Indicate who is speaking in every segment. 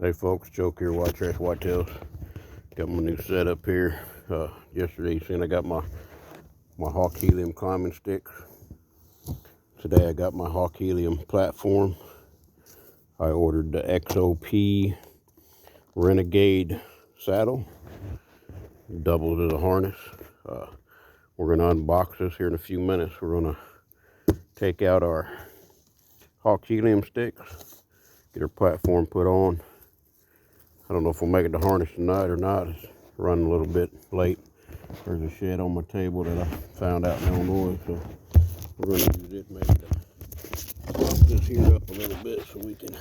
Speaker 1: Hey folks, Joke here, White Trash Whitetails. Got my new setup here. Yesterday you seen I got my Hawk Helium climbing sticks. Today I got my Hawk Helium platform. I ordered the XOP Renegade saddle. Doubled as a harness. We're gonna unbox this here in a few minutes. We're gonna take out our Hawk Helium sticks, get our platform put on. I don't know if we'll make it to harness tonight or not. It's running a little bit late. There's a shed on my table that I found out in Illinois, so we're going to use it maybe to bump this here up a little bit so we can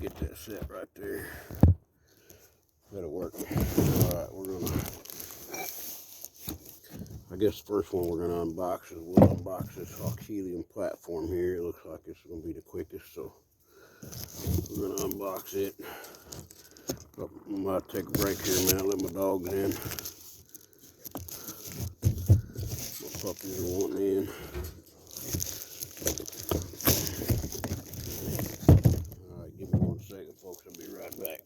Speaker 1: get that set right there. That'll work. Alright, we're going to, I guess the first one we're going to unbox is we'll unbox this Hawk Helium platform here. It looks like it's going to be the quickest, so we're going to unbox it. I might take a break here a minute, let my dogs in. My puppies are wanting in. Alright, give me 1 second, folks. I'll be right back.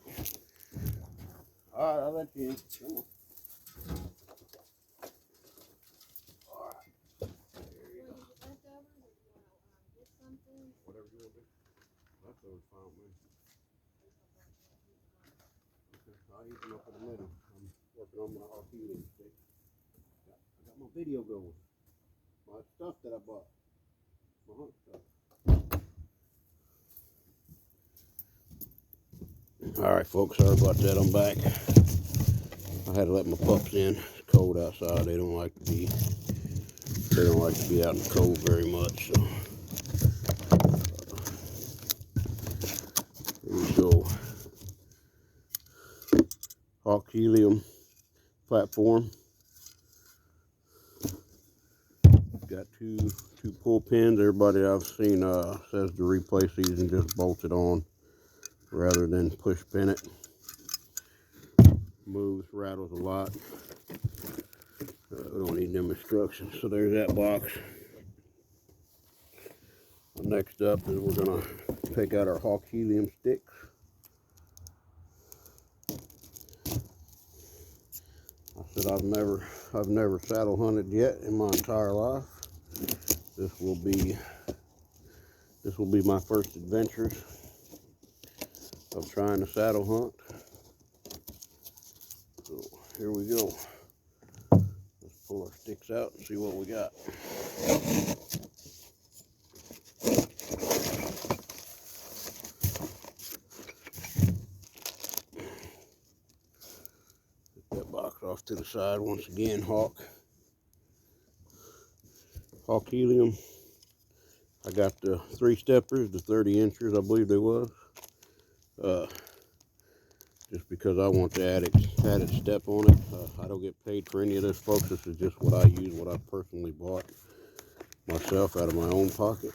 Speaker 1: Alright, I'll let you in. Come on. Alright. There you go. Whatever you want to do. Leftovers fine with me. I'll eat them up in a minute. I'm working on my Hawk Helium stick. I got my video going. My stuff that I bought. My hunt stuff. Alright folks, sorry about that. I'm back. I had to let my pups in. It's cold outside. They don't like to be out in the cold very much, so here we go. Hawk Helium platform. Got two pull pins. Everybody I've seen says to replace these and just bolt it on rather than push pin it. Moves, rattles a lot. We don't need them instructions. So there's that box. Next up is we're gonna take out our Hawk Helium sticks. I said I've never saddle hunted yet in my entire life. This will be my first adventures of trying to saddle hunt. So here we go. Let's pull our sticks out and see what we got. Put that box off to the side once again. Hawk Helium. I got the 3-steppers, the 30 inchers, I believe they was. Just because I want the added step on it. I don't get paid for any of this, folks. This is just what I use, what I personally bought myself out of my own pocket.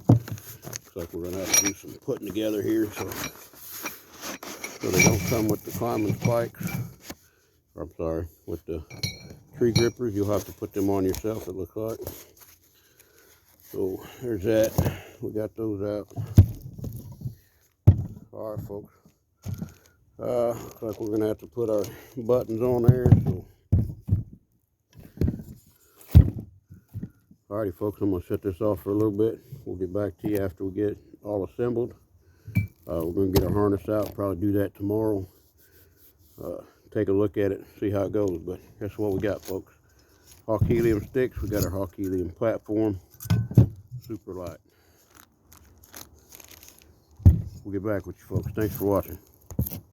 Speaker 1: Looks like we're gonna have to do some putting together here, so they don't come with the climbing spikes. Or, I'm sorry, with the tree grippers. You'll have to put them on yourself, it looks like. So there's that. We got those out. All right, folks. Looks like we're gonna have to put our buttons on there. So. Alrighty, folks. I'm gonna set this off for a little bit. We'll get back to you after we get all assembled. We're gonna get our harness out. Probably do that tomorrow. Take a look at it, see how it goes. But that's what we got, folks. Hawk Helium sticks. We got our Hawk Helium platform. Super light. We'll get back with you, folks. Thanks for watching.